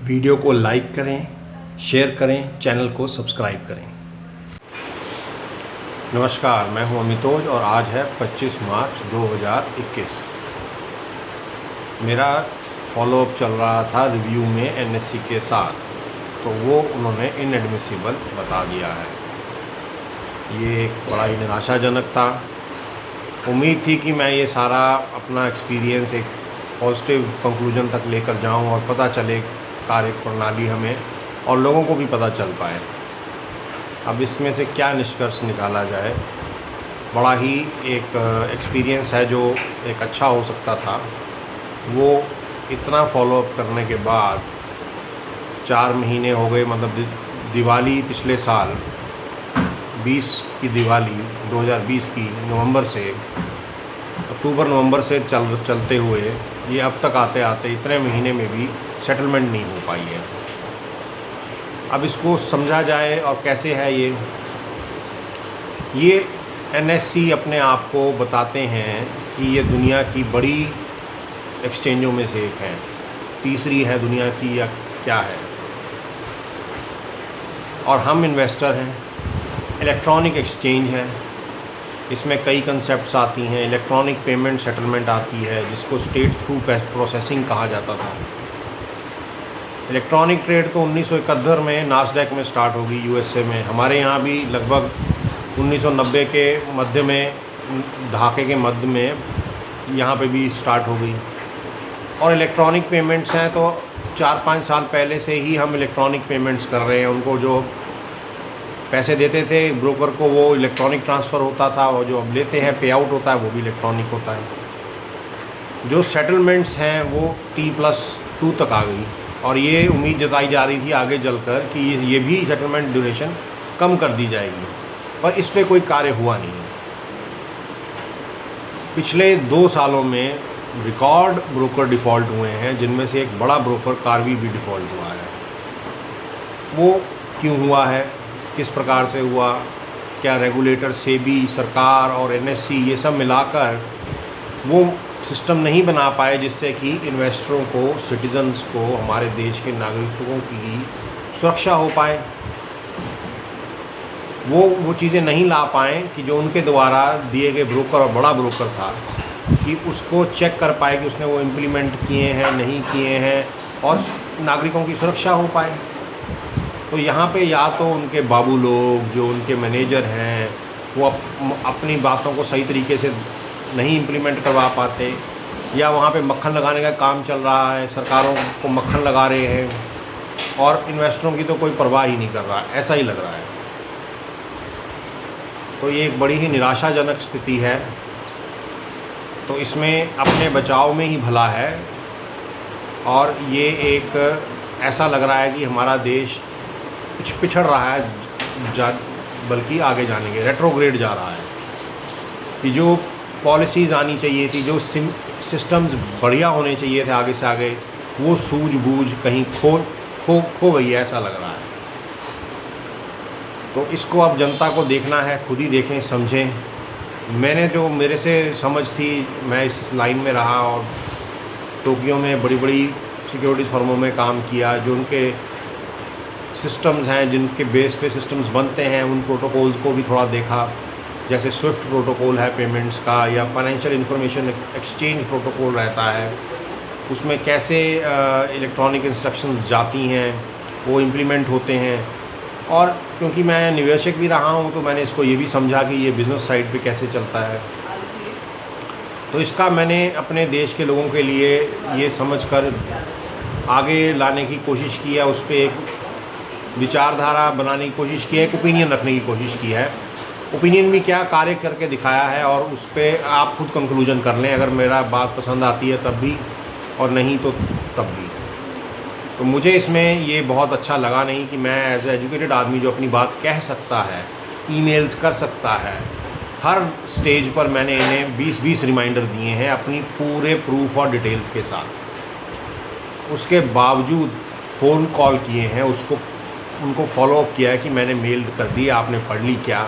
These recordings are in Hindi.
वीडियो को लाइक करें, शेयर करें, चैनल को सब्सक्राइब करें। नमस्कार, मैं हूं अमितोज और आज है 25 मार्च 2021। मेरा फॉलोअप चल रहा था रिव्यू में एनएससी के साथ, तो वो उन्होंने इनएडमिसिबल बता दिया है। ये एक बड़ा ही निराशाजनक था। उम्मीद थी कि मैं ये सारा अपना एक्सपीरियंस एक पॉजिटिव कंक्लूजन तक लेकर जाऊं और पता चले कार्य प्रणाली हमें और लोगों को भी पता चल पाए। अब इसमें से क्या निष्कर्ष निकाला जाए, बड़ा ही एक एक्सपीरियंस है जो एक अच्छा हो सकता था। वो इतना फॉलोअप करने के बाद 4 महीने हो गए, मतलब दिवाली पिछले साल 20 की दिवाली 2020 की नवंबर से अक्टूबर नवंबर से चलते हुए ये अब तक आते आते इतने महीने में भी सेटलमेंट नहीं हो पाई है। अब इसको समझा जाए और कैसे है ये एनएससी अपने आप को बताते हैं कि ये दुनिया की बड़ी एक्सचेंजों में से एक है, तीसरी है दुनिया की या क्या है। और हम इन्वेस्टर हैं। इलेक्ट्रॉनिक एक्सचेंज है, इसमें कई कंसेप्ट्स आती हैं। इलेक्ट्रॉनिक पेमेंट सेटलमेंट आती है जिसको स्टेट थ्रू प्रोसेसिंग कहा जाता था। इलेक्ट्रॉनिक ट्रेड तो 1971 में नास्डैक में स्टार्ट होगी यूएसए में। हमारे यहाँ भी लगभग 1990 के मध्य में, दहाके के मध्य में यहाँ पे भी स्टार्ट हो गई। और इलेक्ट्रॉनिक पेमेंट्स हैं तो 4-5 साल पहले से ही हम इलेक्ट्रॉनिक पेमेंट्स कर रहे हैं। उनको जो पैसे देते थे ब्रोकर को, वो इलेक्ट्रॉनिक ट्रांसफ़र होता था, और जो अब लेते हैं पे आउट होता है वो भी इलेक्ट्रॉनिक होता है। जो सेटलमेंट्स हैं वो T+2 तक आ गई और ये उम्मीद जताई जा रही थी आगे चलकर कि ये भी सेटलमेंट ड्यूरेशन कम कर दी जाएगी, पर इस पर कोई कार्य हुआ नहीं। पिछले 2 सालों में रिकॉर्ड ब्रोकर डिफ़ॉल्ट हुए हैं, जिनमें से एक बड़ा ब्रोकर कार्वी भी डिफ़ॉल्ट हुआ है। वो क्यों हुआ है, किस प्रकार से हुआ, क्या रेगुलेटर, सेबी, सरकार और एनएससी ये सब मिलाकर वो सिस्टम नहीं बना पाए जिससे कि इन्वेस्टरों को, सिटीजन्स को, हमारे देश के नागरिकों की सुरक्षा हो पाए। वो चीज़ें नहीं ला पाएँ कि जो उनके द्वारा दिए गए ब्रोकर, और बड़ा ब्रोकर था, कि उसको चेक कर पाए कि उसने वो इम्प्लीमेंट किए हैं नहीं किए हैं और नागरिकों की सुरक्षा हो पाए। तो यहाँ पे या तो उनके बाबू लोग, जो उनके मैनेजर हैं, वो अपनी बातों को सही तरीके से नहीं इम्प्लीमेंट करवा पाते, या वहाँ पे मक्खन लगाने का काम चल रहा है, सरकारों को मक्खन लगा रहे हैं और इन्वेस्टरों की तो कोई परवाह ही नहीं कर रहा, ऐसा ही लग रहा है। तो ये एक बड़ी ही निराशाजनक स्थिति है। तो इसमें अपने बचाव में ही भला है, और ये एक ऐसा लग रहा है कि हमारा देश पिछड़ रहा है, बल्कि आगे जाने के रेट्रोग्रेड जा रहा है। कि जो पॉलिसीज़ आनी चाहिए थी, जो सिस्टम्स बढ़िया होने चाहिए थे आगे से आगे, वो सूझबूझ कहीं खो गई है, ऐसा लग रहा है। तो इसको अब जनता को देखना है, खुद ही देखें, समझें। मैंने जो मेरे से समझ थी, मैं इस लाइन में रहा और टोक्यो में बड़ी बड़ी सिक्योरिटीज़ फर्मों में काम किया। जो उनके सिस्टम्स हैं, जिनके बेस पे सिस्टम्स बनते हैं, उन प्रोटोकॉल्स को भी थोड़ा देखा। जैसे स्विफ्ट प्रोटोकॉल है पेमेंट्स का, या फाइनेंशियल इंफॉर्मेशन एक्सचेंज प्रोटोकॉल रहता है, उसमें कैसे इलेक्ट्रॉनिक इंस्ट्रक्शंस जाती हैं, वो इम्प्लीमेंट होते हैं। और क्योंकि मैं निवेशक भी रहा हूँ, तो मैंने इसको ये भी समझा कि ये बिज़नेस साइड पे कैसे चलता है। तो इसका मैंने अपने देश के लोगों के लिए ये समझकर आगे लाने की कोशिश की है, उस पर एक विचारधारा बनाने की कोशिश की है, एक ओपिनियन रखने की कोशिश की है। ओपिनियन भी क्या, कार्य करके दिखाया है, और उस पर आप खुद कंक्लूजन कर लें। अगर मेरा बात पसंद आती है तब भी, और नहीं तो तब भी। तो मुझे इसमें ये बहुत अच्छा लगा नहीं कि मैं एज एजुकेटेड आदमी जो अपनी बात कह सकता है, ईमेल्स कर सकता है, हर स्टेज पर मैंने इन्हें 20-20 रिमाइंडर दिए हैं अपनी पूरे प्रूफ और डिटेल्स के साथ। उसके बावजूद फ़ोन कॉल किए हैं, उनको फॉलोअप किया है कि मैंने मेल कर दी, आपने पढ़ ली क्या,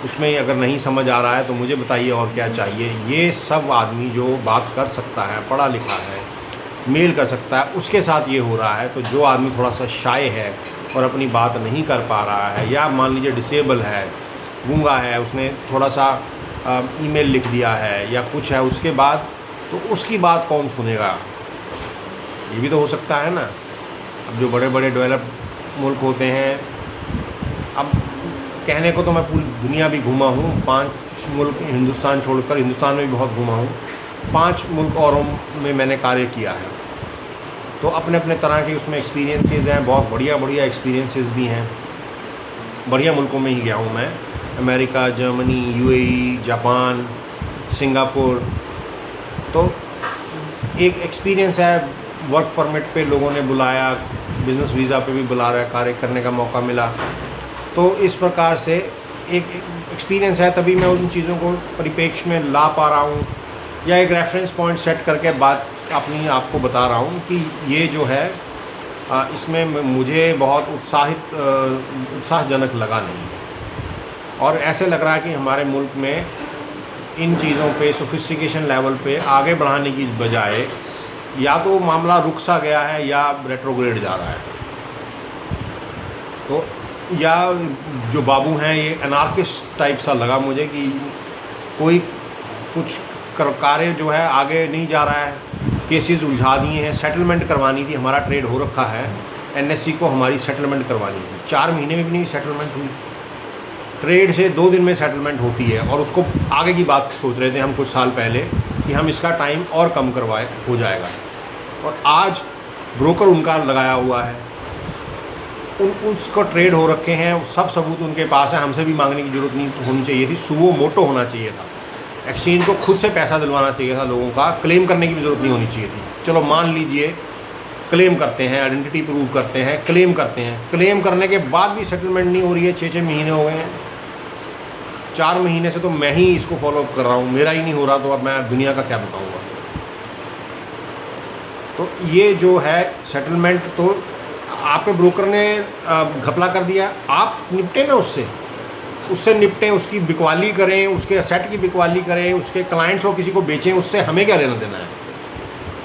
उसमें अगर नहीं समझ आ रहा है तो मुझे बताइए और क्या चाहिए। ये सब आदमी जो बात कर सकता है, पढ़ा लिखा है, मेल कर सकता है, उसके साथ ये हो रहा है। तो जो आदमी थोड़ा सा शाय है और अपनी बात नहीं कर पा रहा है, या मान लीजिए डिसेबल है, गूंगा है, उसने थोड़ा सा ईमेल लिख दिया है या कुछ है, उसके बाद तो उसकी बात कौन सुनेगा? ये भी तो हो सकता है ना। अब जो बड़े बड़े डेवलप मुल्क होते हैं, अब कहने को तो मैं पूरी दुनिया भी घूमा हूँ, 5 मुल्क हिंदुस्तान छोड़कर, हिंदुस्तान में भी बहुत घूमा हूँ, 5 मुल्क औरों में मैंने कार्य किया है। तो अपने अपने तरह के उसमें एक्सपीरियंसेस हैं, बहुत बढ़िया बढ़िया एक्सपीरियंसेस भी हैं। बढ़िया मुल्कों में ही गया हूँ मैं, America, Germany, UAE, Japan, Singapore. तो एक एक्सपीरियंस है, वर्क परमिट पे लोगों ने बुलाया, बिज़नेस वीज़ा पे भी बुला रहा है, कार्य करने का मौका मिला। तो इस प्रकार से एक एक्सपीरियंस है, तभी मैं उन चीज़ों को परिप्रेक्ष्य में ला पा रहा हूँ, या एक रेफरेंस पॉइंट सेट करके बात अपनी आपको बता रहा हूँ कि ये जो है इसमें मुझे बहुत उत्साहजनक लगा नहीं। और ऐसे लग रहा है कि हमारे मुल्क में इन चीज़ों पे सोफिस्टिकेशन लेवल पे आगे बढ़ाने की बजाय या तो मामला रुक सा गया है या रेट्रोग्रेड जा रहा है। तो या जो बाबू हैं ये अनार्किस्ट टाइप सा लगा मुझे कि कोई कुछ कार्य जो है आगे नहीं जा रहा है, केसेस उलझा दिए हैं, सेटलमेंट करवानी थी, हमारा ट्रेड हो रखा है, एनएससी को हमारी सेटलमेंट करवानी थी, 4 महीने में भी नहीं सेटलमेंट हुई। ट्रेड से 2 दिन में सेटलमेंट होती है, और उसको आगे की बात सोच रहे थे हम कुछ साल पहले कि हम इसका टाइम और कम करवाए हो जाएगा, और आज ब्रोकर उनका लगाया हुआ है, उसको ट्रेड हो रखे हैं, सब सबूत उनके पास है, हमसे भी मांगने की ज़रूरत नहीं होनी चाहिए थी, सुवो मोटो होना चाहिए था, एक्सचेंज को खुद से पैसा दिलवाना चाहिए था लोगों का, क्लेम करने की भी ज़रूरत नहीं होनी चाहिए थी। चलो मान लीजिए क्लेम करते हैं, आइडेंटिटी प्रूव करते हैं, क्लेम करते हैं, क्लेम करने के बाद भी सेटलमेंट नहीं हो रही है, 6-6 महीने हो गए हैं, 4 महीने से तो मैं ही इसको फॉलोअप कर रहा हूँ, मेरा ही नहीं हो रहा, तो अब मैं दुनिया का क्या बताऊँगा। तो ये जो है सेटलमेंट, तो आपके ब्रोकर ने घपला कर दिया, आप निपटे ना उससे निपटें, उसकी बिकवाली करें, उसके असेट की बिकवाली करें, उसके क्लाइंट्स को किसी को बेचें, उससे हमें क्या लेना देना है।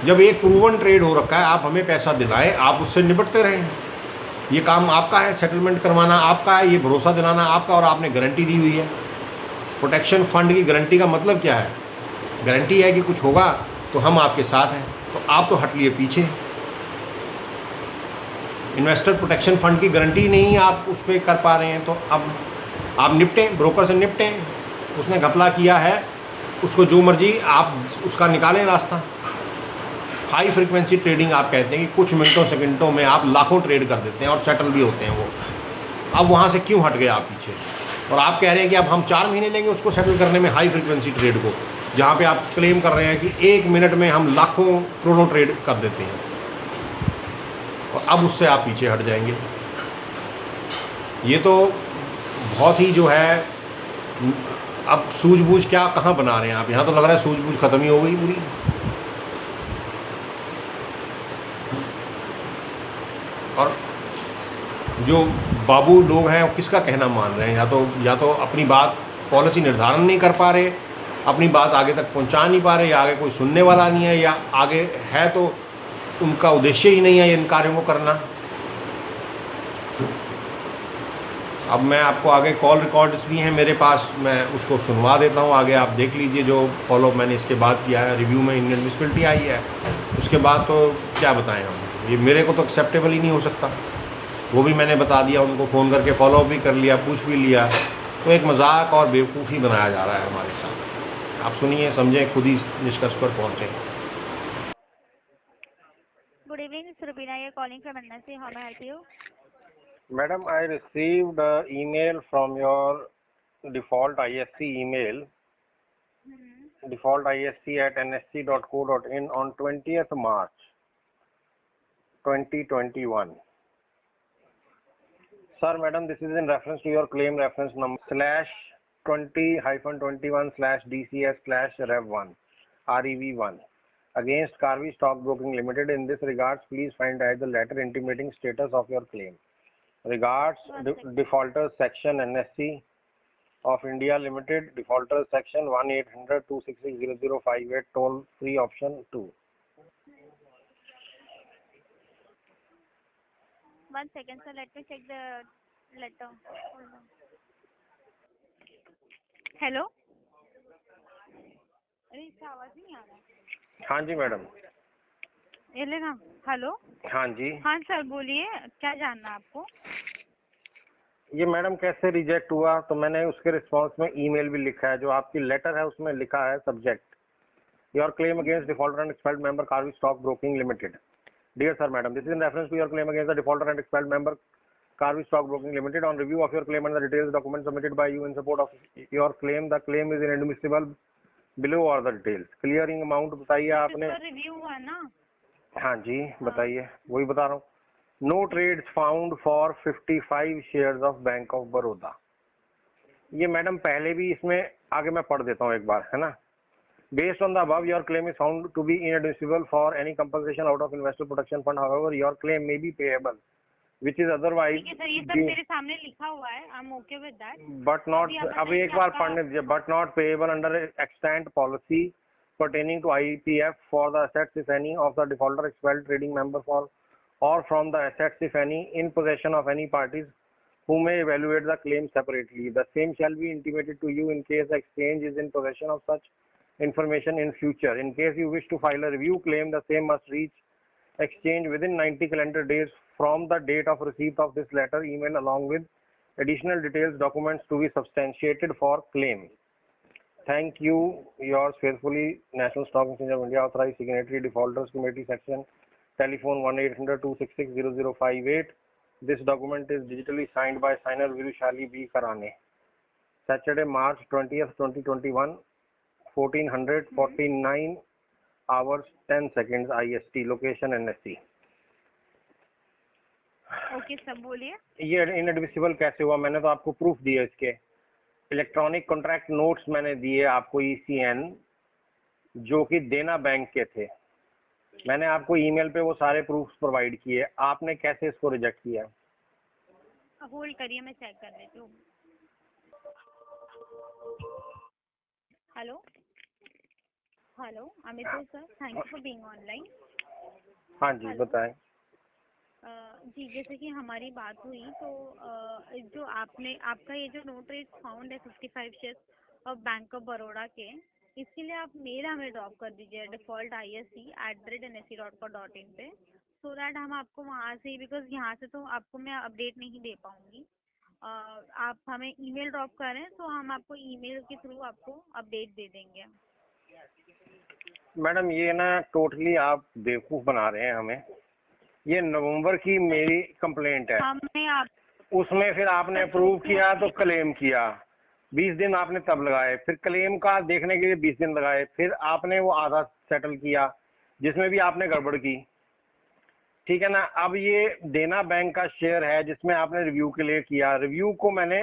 जब एक प्रूवन ट्रेड हो रखा है, आप हमें पैसा दिलाएं, आप उससे निपटते रहें, ये काम आपका है, सेटलमेंट करवाना आपका है, ये भरोसा दिलाना आपका, और आपने गारंटी दी हुई है। प्रोटेक्शन फंड की गारंटी का मतलब क्या है? गारंटी है कि कुछ होगा तो हम आपके साथ हैं, तो आप तो हट लिए पीछे। इन्वेस्टर प्रोटेक्शन फंड की गारंटी नहीं आप उस पर कर पा रहे हैं, तो अब आप निपटें, ब्रोकर से निपटें। उसने घपला किया है, उसको जो मर्जी आप उसका निकालें रास्ता। हाई फ्रीक्वेंसी ट्रेडिंग आप कहते हैं कि कुछ मिनटों सेकंडों में आप लाखों ट्रेड कर देते हैं और सेटल भी होते हैं वो। अब वहाँ से क्यों हट गए आप पीछे? और आप कह रहे हैं कि अब हम 4 महीने लेंगे उसको सेटल करने में, हाई फ्रीक्वेंसी ट्रेड को, जहाँ पे आप क्लेम कर रहे हैं कि 1 मिनट में हम लाखों करोड़ों ट्रेड कर देते हैं, और अब उससे आप पीछे हट जाएंगे। ये तो बहुत ही जो है, अब सूझबूझ क्या कहाँ बना रहे हैं आप? यहाँ तो लग रहा है सूझबूझ खत्म ही हो गई पूरी। और जो बाबू लोग हैं वो किसका कहना मान रहे हैं? या तो अपनी बात, पॉलिसी निर्धारण नहीं कर पा रहे, अपनी बात आगे तक पहुंचा नहीं पा रहे, या आगे कोई सुनने वाला नहीं है, या आगे है तो उनका उद्देश्य ही नहीं है इन कार्यों को करना। अब मैं आपको आगे कॉल रिकॉर्ड्स भी हैं मेरे पास, मैं उसको सुनवा देता हूँ, आगे आप देख लीजिए जो फॉलोअप मैंने इसके बाद किया है। रिव्यू में इनएडमिसिबिलिटी आई है, उसके बाद तो क्या बताएं हम, ये मेरे को तो एक्सेप्टेबल ही नहीं हो सकता। वो भी मैंने बता दिया, उनको फ़ोन करके फॉलोअप भी कर लिया, पूछ भी लिया। तो एक मजाक और बेवकूफ़ी बनाया जा रहा है हमारे साथ। आप सुनिए, समझें, खुद ही निष्कर्ष पर पहुँचें। Good evening, Mr. Rubina. You're calling from NSC. How may I help you? Madam, I received an email from your default ISC email, default ISC at nsc.co.in on 20th March 2021. Sir, madam, this is in reference to your claim reference number /20-21/DCS/Rev1 REV1 against Karvi Stockbroking Limited. In this regards, please find out the letter intimating status of your claim. Regards, defaulters section NSC of India Limited, defaulters section 1-800-266-0058, toll free option 2. 1 second, sir. Let me check the letter. Hold on. Hello, अरे इसका आवाज नहीं आ रहा। हाँ जी मैडम। ये लेना। हेलो। हाँ जी। हाँ सर, बोलिए, क्या जानना है आपको? ये मैडम कैसे रिजेक्ट हुआ, तो मैंने उसके रिस्पॉन्स में ईमेल भी लिखा है, जो आपकी लेटर है उसमें लिखा है subject your claim against defaulter and expelled member Karvy stock broking limited. Dear sir madam, this is in reference to your claim against the defaulter and expelled member Carvi Stock Broking Limited. On review of your claim and the detailed documents submitted by you in support of your claim, the claim is inadmissible. Below are the details. Clearing amount बताइए आपने। रिव्यू हुआ ना? हाँ जी बताइए, वही बता रहा हूँ। No trades found for 55 shares of Bank of Baroda. ये मैडम पहले भी इसमें आगे मैं पढ़ देता हूँ एक बार, है ना। Based on the above, your claim is found to be inadmissible for any compensation out of investor protection fund. However, your claim may be payable, which is otherwise ठीक है सर, ये सब मेरे सामने लिखा हुआ है। I am okay with that. but not अभी एक बार पढ़ने दीजिए। but not payable under extant policy pertaining to IPF for the assets if any of the defaulter expelled trading member for or from the assets if any in possession of any parties who may evaluate the claim separately. The same shall be intimated to you in case the exchange is in possession of such information in future. In case you wish to file a review claim, the same must reach exchange within 90 calendar days from the date of receipt of this letter email along with additional details documents to be substantiated for claim. Thank you. Yours faithfully, National Stock Exchange of India Authorized Signatory Defaulters Committee Section, telephone 1-800-266-0058. This document is digitally signed by signer Virushali B. Karane. Saturday, March 20th, 2021, 1449 hours 10 seconds IST. Location NSC. Okay sir, बोलिए। ये इनएडमिसिबल कैसे हुआ? मैंने तो आपको प्रूफ दिया इसके। इलेक्ट्रॉनिक कॉन्ट्रैक्ट नोट्स मैंने दिए आपको ECN, जो कि देना बैंक के थे। मैंने आपको ईमेल पे वो सारे प्रूफ्स प्रोवाइड किए। आपने कैसे इसको रिजेक्ट किया? होल्ड करिए, मैं चेक कर लेती हूँ। Hello hello, Amit sir, thank you for being online. हाँ जी बताएं। जी, जैसे कि हमारी बात हुई तो जो आपका ये जो नोट रेट फाउंड है 55 shares of bank of Baroda के, इसके लिए आप मेल हमें ड्रॉप कर दीजिए डिफॉल्ट ISC@nse.co.in पे, सो दैट हम आपको वहाँ से, बिकॉज यहाँ से तो आपको मैं अपडेट नहीं दे पाऊँगी। आप हमें ईमेल ड्रॉप करें तो हम आपको ईमेल के थ्रू आपको अपडेट दे देंगे। मैडम ये ना टोटली आप बेवकूफ़ बना रहे हैं हमें। ये नवंबर की मेरी कंप्लेंट है, उसमें फिर आपने अप्रूव किया तो क्लेम किया, 20 दिन आपने तब लगाए, फिर क्लेम का देखने के लिए 20 दिन लगाए, फिर आपने वो आधा सेटल किया जिसमें भी आपने गड़बड़ की, ठीक है ना। अब ये देना बैंक का शेयर है जिसमें आपने रिव्यू के लिए किया। रिव्यू को मैंने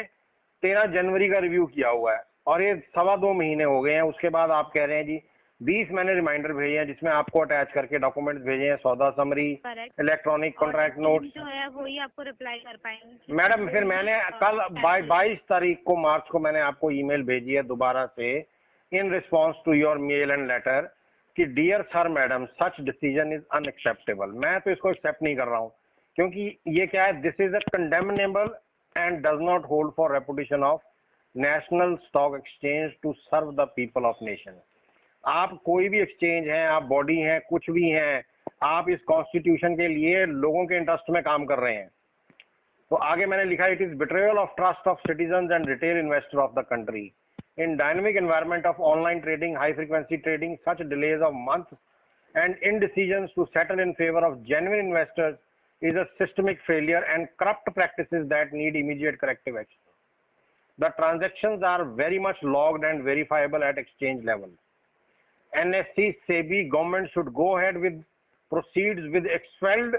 13 जनवरी का रिव्यू किया हुआ है और ये 2.25 महीने हो गए हैं। उसके बाद आप कह रहे हैं जी 20 मैंने रिमाइंडर भेजे हैं जिसमें आपको अटैच करके डॉक्यूमेंट्स भेजे हैं, सौदा समरी, इलेक्ट्रॉनिक कॉन्ट्रैक्ट नोट्स। जो है वही आपको रिप्लाई कर पाएंगे मैडम फिर मैंने कल 22 तारीख को मार्च को मैंने आपको ईमेल भेजी है दोबारा से in response to your mail and letter कि dear sir madam such decision is unacceptable. मैं तो इसको एक्सेप्ट नहीं कर रहा हूँ क्योंकि ये क्या है, this is a condemnable and does not hold for reputation of national stock exchange to serve the people of nation. आप कोई भी एक्सचेंज हैं, आप बॉडी हैं, कुछ भी हैं, आप इस कॉन्स्टिट्यूशन के लिए लोगों के इंटरेस्ट में काम कर रहे हैं। तो आगे मैंने लिखा it is betrayal of trust of citizens and retail investor of the country in dynamic environment of online trading, high frequency trading, such delays of months and indecisions to settle in favor of genuine investors is a systemic failure and corrupt practices that need immediate corrective action. The transactions are very much logged and verifiable at exchange level. NSE, SEBI, government should go ahead with proceeds with expelled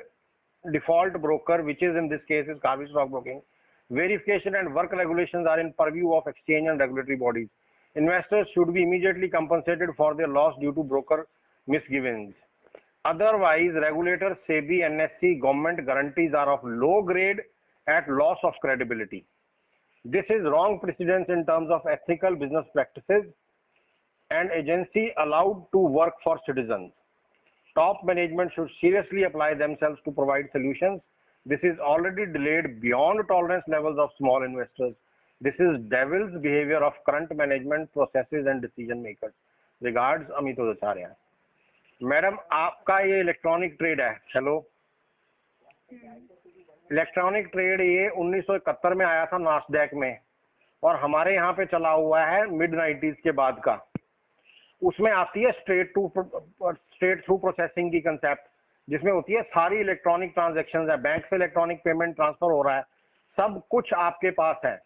default broker, which is in this case is Carvi Stock Broking. Verification and work regulations are in purview of exchange and regulatory bodies. Investors should be immediately compensated for their loss due to broker misgivings. Otherwise, regulators, SEBI, NSE, government guarantees are of low grade at loss of credibility. This is wrong precedence in terms of ethical business practices and agency allowed to work for citizens. Top management should seriously apply themselves to provide solutions This is already delayed beyond tolerance levels of small investors. This is devil's behavior of current management processes and decision makers. Regards, Amito Acharya. Madam आपका ये इलेक्ट्रॉनिक ट्रेड है, हेलो, इलेक्ट्रॉनिक ट्रेड ये 1971 में आया था नास्डैक में, और हमारे यहाँ पे चला हुआ है मिड 90s के बाद का। उसमें आती है स्ट्रेट थ्रू प्रोसेसिंग की कंसेप्ट, जिसमें होती है सारी इलेक्ट्रॉनिक ट्रांजैक्शंस है, बैंक से इलेक्ट्रॉनिक पेमेंट ट्रांसफर हो रहा है, सब कुछ आपके पास है,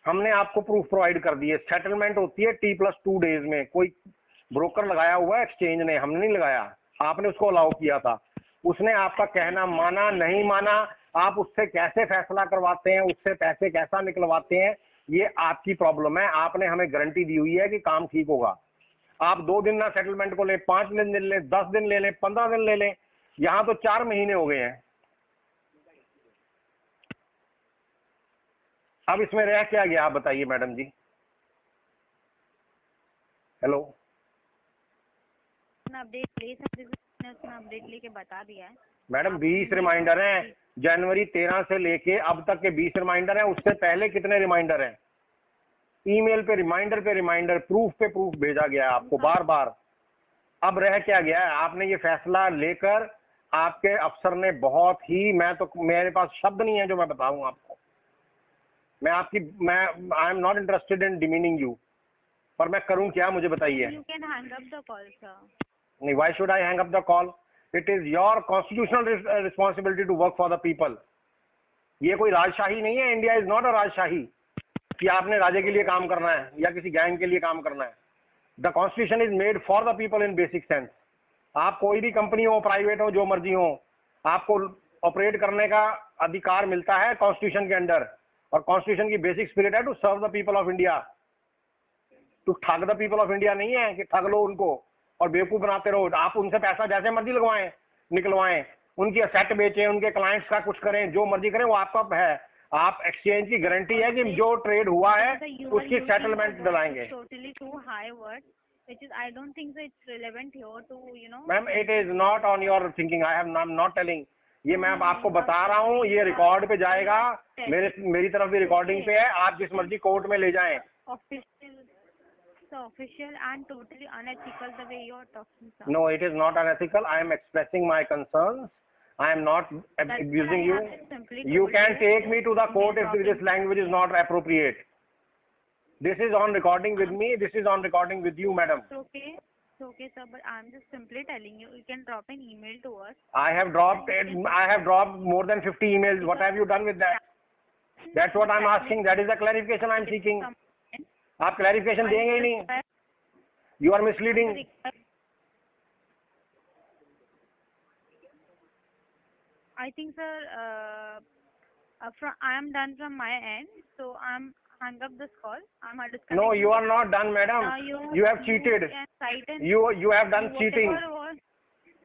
हमने आपको प्रूफ प्रोवाइड कर दिए। सेटलमेंट होती है T+2 डेज में। कोई ब्रोकर लगाया हुआ है एक्सचेंज ने, हमने नहीं लगाया, आपने उसको अलाउ किया था, उसने आपका कहना माना नहीं माना, आप उससे कैसे फैसला करवाते हैं, उससे पैसे कैसा निकलवाते हैं, ये आपकी प्रॉब्लम है। आपने हमें गारंटी दी हुई है कि काम ठीक होगा। आप 2 दिन ना सेटलमेंट को लें, 5 दिन ले लें, 10 दिन ले लें, 15 दिन ले लें, यहां तो 4 महीने हो गए हैं। अब इसमें रह क्या गया आप बताइए मैडम जी। हेलो, अपडेट ले सकते, उसने अपडेट लेके बता दिया है मैडम 20 रिमाइंडर हैं, जनवरी 13 से लेके अब तक के 20 रिमाइंडर हैं। उससे पहले कितने रिमाइंडर हैं? ईमेल पे रिमाइंडर, प्रूफ पे प्रूफ भेजा गया है आपको बार बार। अब रह क्या गया है? आपने ये फैसला लेकर आपके अफसर ने बहुत ही, मेरे पास शब्द नहीं है जो मैं बताऊं आपको। I am not interested in demeaning you, पर मैं करूं क्या मुझे बताइए। You can hang up the call sir. नहीं, why should I hang up the call? It is your constitutional responsibility to work for the people. ये कोई राजशाही नहीं है, इंडिया इज नॉट अ राजशाही कि आपने राजे के लिए काम करना है या किसी गैंग के लिए काम करना है। The constitution is made for the people in basic sense. आप कोई भी कंपनी हो, प्राइवेट हो, जो मर्जी हो, आपको ऑपरेट करने का अधिकार मिलता है कॉन्स्टिट्यूशन के अंडर, और कॉन्स्टिट्यूशन की बेसिक स्पिरिट है to serve the people of India, to ठग द पीपल ऑफ इंडिया नहीं है कि ठग लो उनको और बेवकूफ बनाते रहो। आप उनसे पैसा जैसे मर्जी लगवाएं, निकलवाएं, उनकी असेट बेचें, उनके क्लाइंट्स का कुछ करें, जो मर्जी करें, वो आपका है। आप एक्सचेंज की गारंटी है कि जो ट्रेड हुआ है उसकी सेटलमेंट दिलाएंगे। Ma'am it is not on your thinking, I am not telling, ये मैं आपको बता रहा हूँ, ये रिकॉर्ड पे जाएगा, मेरी तरफ भी रिकॉर्डिंग पे है, आप जिस मर्जी कोर्ट में ले जाएं। Official and totally unethical the way you are talking, sir. No, it is not unethical. I am expressing my concerns. I am not abusing you. You can take me to the court if this language is not appropriate. This is on recording with me. This is on recording with you, madam. It's okay, sir. But I'm just simply telling you. You can drop an email to us. I have dropped more than 50 emails. What have you done with that? That's what I'm asking. That is the clarification I'm seeking. आप क्लैरिफिकेशन देंगे ही नहीं, you are misleading. I think, sir, I am done from my end, so I'm hang up this call. I'm disconnecting. No, you are not done, madam. You have cheated. You have done cheating.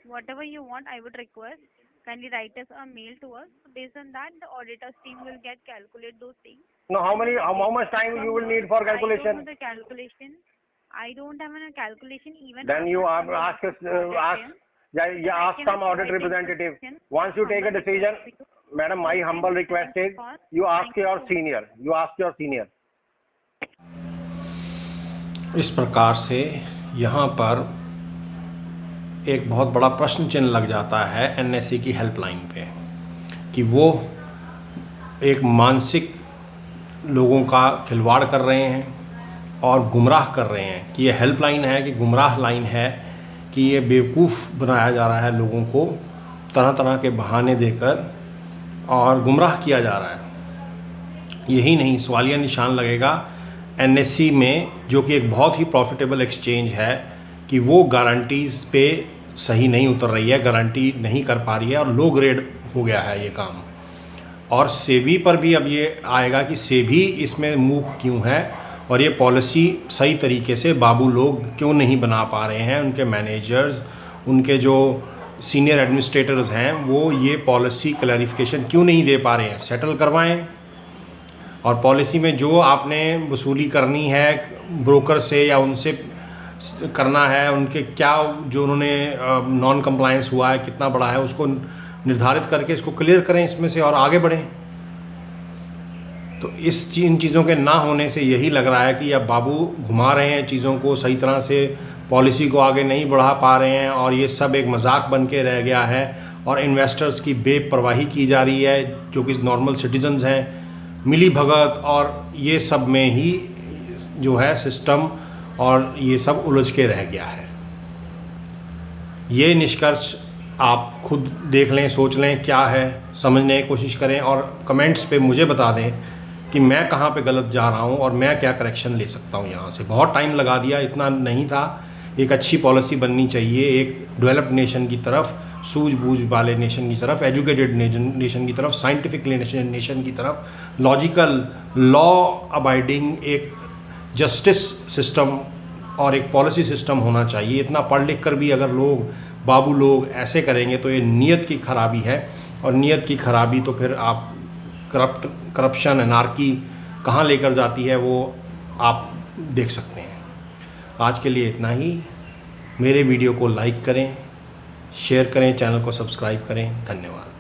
Whatever you want, I would request. Kindly write us a mail to us. Based on that, the auditor's team will calculate those things. No, how much time you will need for calculation? I don't know the calculation. I don't have a calculation even. Then you ask some audit representative. Once you take a decision, madam, my humble request is you ask your senior. इस प्रकार से यहाँ पर एक बहुत बड़ा प्रश्न चिन्ह लग जाता है NSE की हेल्पलाइन पे कि वो एक मानसिक लोगों का खिलवाड़ कर रहे हैं और गुमराह कर रहे हैं कि ये हेल्पलाइन है कि गुमराह लाइन है, कि ये बेवकूफ़ बनाया जा रहा है लोगों को, तरह तरह के बहाने देकर और गुमराह किया जा रहा है। यही नहीं, सवालिया निशान लगेगा NSE में, जो कि एक बहुत ही प्रॉफिटेबल एक्सचेंज है, कि वो गारंटीज़ पे सही नहीं उतर रही है, गारंटी नहीं कर पा रही है और लो ग्रेड हो गया है ये काम। और सेबी पर भी अब ये आएगा कि सेबी इसमें मूक क्यों है और ये पॉलिसी सही तरीके से बाबू लोग क्यों नहीं बना पा रहे हैं, उनके मैनेजर्स, उनके जो सीनियर एडमिनिस्ट्रेटर्स हैं, वो ये पॉलिसी क्लैरिफिकेशन क्यों नहीं दे पा रहे हैं। सेटल करवाएं, और पॉलिसी में जो आपने वसूली करनी है ब्रोकर से या उनसे करना है, उनके क्या जो उन्होंने नॉन कंप्लायंस हुआ है कितना बड़ा है, उसको निर्धारित करके इसको क्लियर करें इसमें से और आगे बढ़ें। तो इन चीज़ों के ना होने से यही लग रहा है कि अब बाबू घुमा रहे हैं चीज़ों को, सही तरह से पॉलिसी को आगे नहीं बढ़ा पा रहे हैं और ये सब एक मजाक बन के रह गया है और इन्वेस्टर्स की बेपरवाही की जा रही है जो कि नॉर्मल सिटीजन्स हैं। मिली भगत और ये सब में ही जो है सिस्टम और ये सब उलझ के रह गया है। ये निष्कर्ष आप खुद देख लें, सोच लें क्या है, समझने की कोशिश करें और कमेंट्स पे मुझे बता दें कि मैं कहाँ पे गलत जा रहा हूँ और मैं क्या करेक्शन ले सकता हूँ यहाँ से। बहुत टाइम लगा दिया, इतना नहीं था। एक अच्छी पॉलिसी बननी चाहिए एक डेवलप्ड नेशन की तरफ, सूझबूझ वाले नेशन की तरफ, एजुकेटेड नेशन की तरफ, साइंटिफिक नेशन की तरफ, लॉजिकल लॉ अबाइडिंग एक जस्टिस सिस्टम और एक पॉलिसी सिस्टम होना चाहिए। इतना पढ़ लिख कर भी अगर बाबू लोग ऐसे करेंगे तो ये नीयत की खराबी है और नीयत की खराबी तो फिर आप करप्शन एनार्की कहाँ लेकर जाती है वो आप देख सकते हैं। आज के लिए इतना ही। मेरे वीडियो को लाइक करें, शेयर करें, चैनल को सब्सक्राइब करें। धन्यवाद।